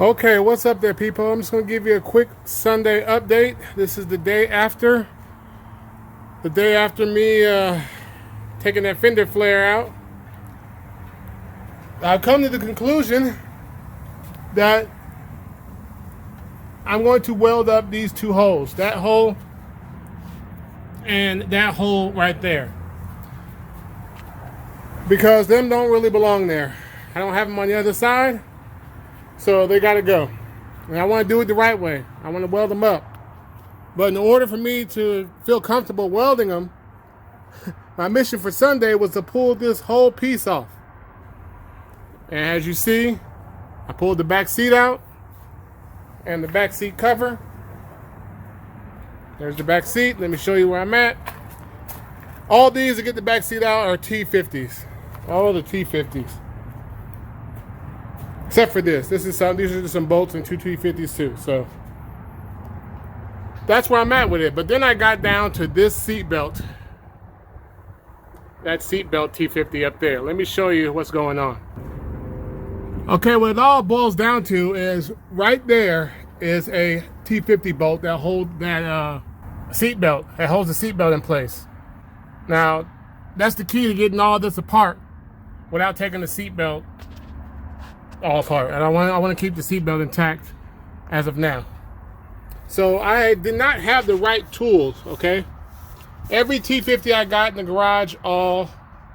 Okay, what's up there, people? I'm just going to give you a quick Sunday update. This is the day after me taking that fender flare out. I've come to the conclusion that I'm going to weld up these two holes, that hole and that hole right there, because them don't really belong there. I don't have them on the other side, so they got to go. And I want to do it the right way. I want to weld them up. But in order for me to feel comfortable welding them, my mission for Sunday was to pull this whole piece off. And as you see, I pulled the back seat out and the back seat cover. There's the back seat. Let me show you where I'm at. All these to get the back seat out are T50s. All the T50s. Except for this. These are just some bolts and two T50s too. So that's where I'm at with it. But then I got down to this seat belt. That seat belt T50 up there. Let me show you what's going on. Okay, what it all boils down to is right there is a T50 bolt that holds that seat belt, that holds the seat belt in place. Now, that's the key to getting all this apart without taking the seat belt all apart. And I want to keep the seat belt intact as of now. So I did not have the right tools, okay? Every T50 I got in the garage all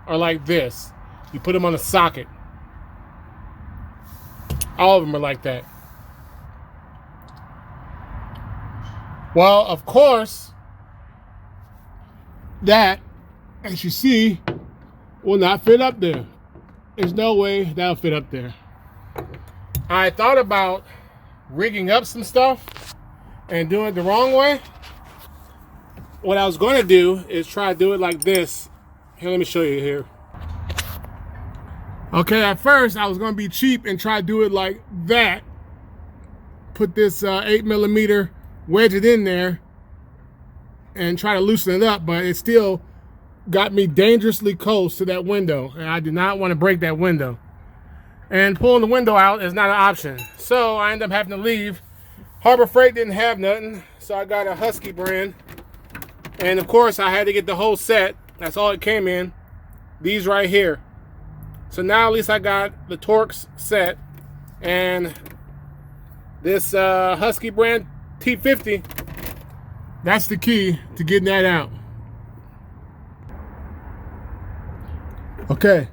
are like this. You put them on a socket. All of them are like that. Well, of course, that, as you see, will not fit up there. There's no way that'll fit up there. I thought about rigging up some stuff and doing it the wrong way. What I was going to do is try to do it like this. Here, let me show you here. Okay, at first I was going to be cheap and try to do it like that. Put this 8mm, wedge it in there, and try to loosen it up, but it still got me dangerously close to that window, and I did not want to break that window. And pulling the window out is not an option. So I ended up having to leave. Harbor Freight didn't have nothing, so I got a Husky brand. And of course I had to get the whole set. That's all it came in. These right here. So now at least I got the Torx set and this Husky brand T50. That's the key to getting that out. Okay,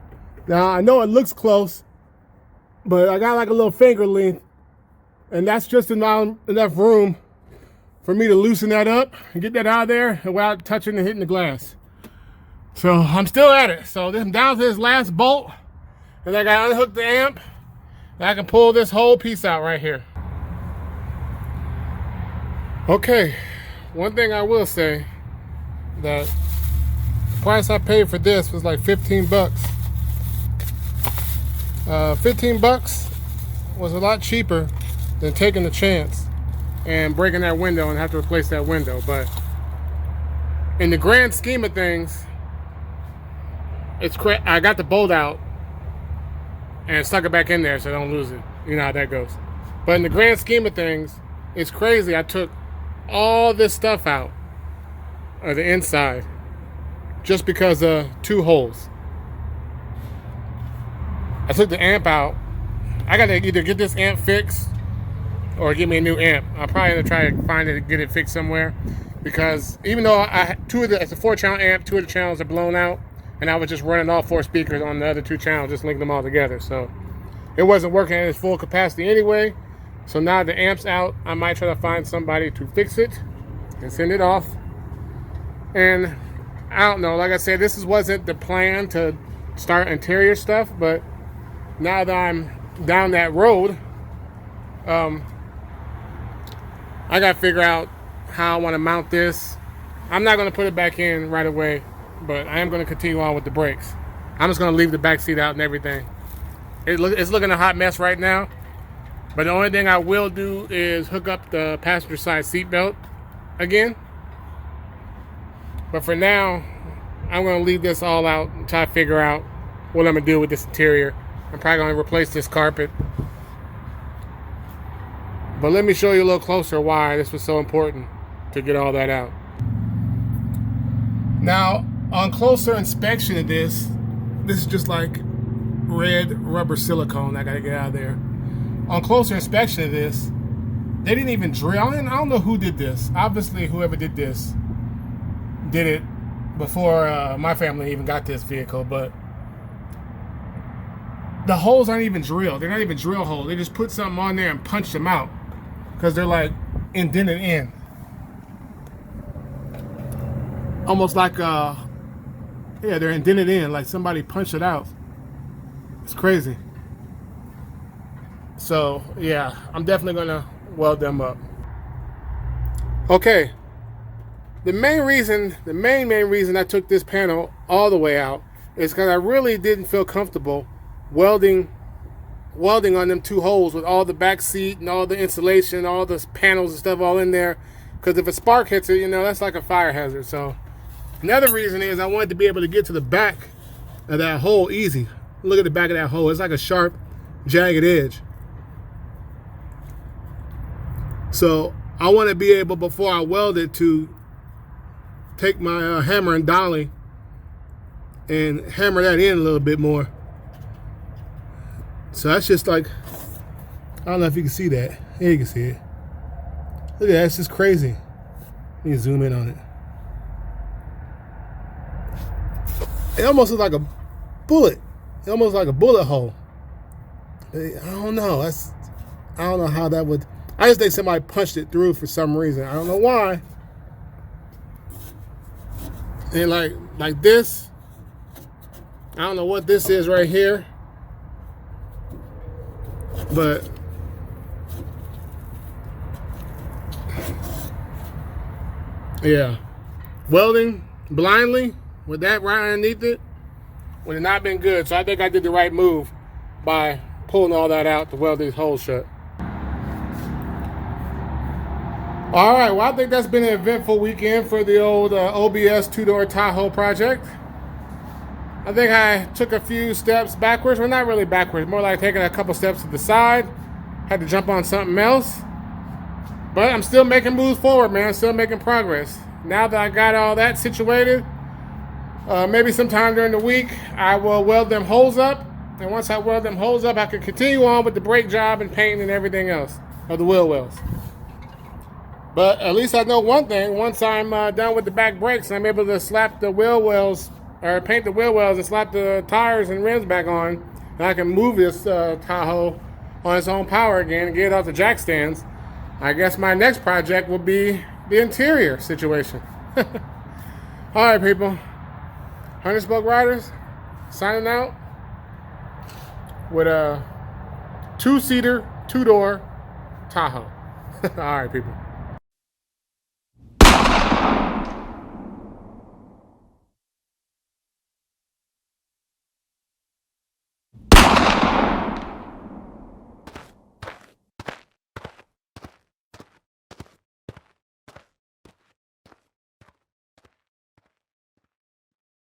now I know it looks close, but I got like a little finger length, and that's just enough room for me to loosen that up and get that out of there without touching and hitting the glass. So I'm still at it. So I'm down to this last bolt. And I got to unhook the amp, and I can pull this whole piece out right here. Okay, one thing I will say, that the price I paid for this was like 15 bucks. 15 bucks was a lot cheaper than taking the chance and breaking that window and have to replace that window. But in the grand scheme of things, I got the bolt out and stuck it back in there so I don't lose it. You know how that goes. But in the grand scheme of things, it's crazy. I took all this stuff out of the inside just because of two holes. I took the amp out. I gotta either get this amp fixed or get me a new amp. I'll probably gonna try to find it and get it fixed somewhere, because even though it's a 4-channel amp, 2 of the channels are blown out, and I was just running all 4 speakers on the other 2 channels, just linking them all together. So it wasn't working at its full capacity anyway. So now the amp's out, I might try to find somebody to fix it and send it off. And I don't know, like I said, wasn't the plan to start interior stuff, but now that I'm down that road, I gotta figure out how I want to mount this. I'm not gonna put it back in right away, but I am going to continue on with the brakes. I'm just going to leave the back seat out and everything. It's looking a hot mess right now, but the only thing I will do is hook up the passenger side seat belt again. But for now, I'm going to leave this all out and try to figure out what I'm going to do with this interior. I'm probably going to replace this carpet But let me show you a little closer why this was so important to get all that out. Now, on closer inspection of this is just like red rubber silicone I gotta get out of there. On closer inspection of this, they didn't even drill. I don't know who did this. Obviously, whoever did this did it before my family even got this vehicle, but the holes aren't even drilled. They're not even drill holes. They just put something on there and punch them out because they're like indented in. Almost like, yeah, they're indented in, like somebody punched it out. It's crazy. So, yeah, I'm definitely gonna weld them up. Okay. The main reason I took this panel all the way out is because I really didn't feel comfortable welding on them two holes with all the back seat and all the insulation, all the panels and stuff all in there. Because if a spark hits it, you know, that's like a fire hazard. So another reason is I wanted to be able to get to the back of that hole easy. Look at the back of that hole. It's like a sharp, jagged edge. So I want to be able, before I weld it, to take my hammer and dolly and hammer that in a little bit more. So that's just like, I don't know if you can see that. Here you can see it. Look at that, it's just crazy. Let me zoom in on it. It almost looks like a bullet. It almost like a bullet hole. I don't know. I don't know how that would. I just think somebody punched it through for some reason. I don't know why. And like this, I don't know what this is right here, but yeah, welding blindly with that right underneath it would have not been good. So I think I did the right move by pulling all that out to weld these holes shut. All right, well, I think that's been an eventful weekend for the old OBS two-door Tahoe project. I think I took a few steps backwards. Well, not really backwards, more like taking a couple steps to the side. Had to jump on something else. But I'm still making moves forward, man. Still making progress. Now that I got all that situated, maybe sometime during the week, I will weld them holes up. And once I weld them holes up, I can continue on with the brake job and paint and everything else of the wheel wells. But at least I know one thing. Once I'm done with the back brakes, I'm able to slap the wheel wells, or paint the wheel wells and slap the tires and rims back on, and I can move this Tahoe on its own power again and get it off the jack stands. I guess my next project will be the interior situation. All right, people. 100 Spoke Riders signing out with a two-seater, two-door Tahoe. All right, people.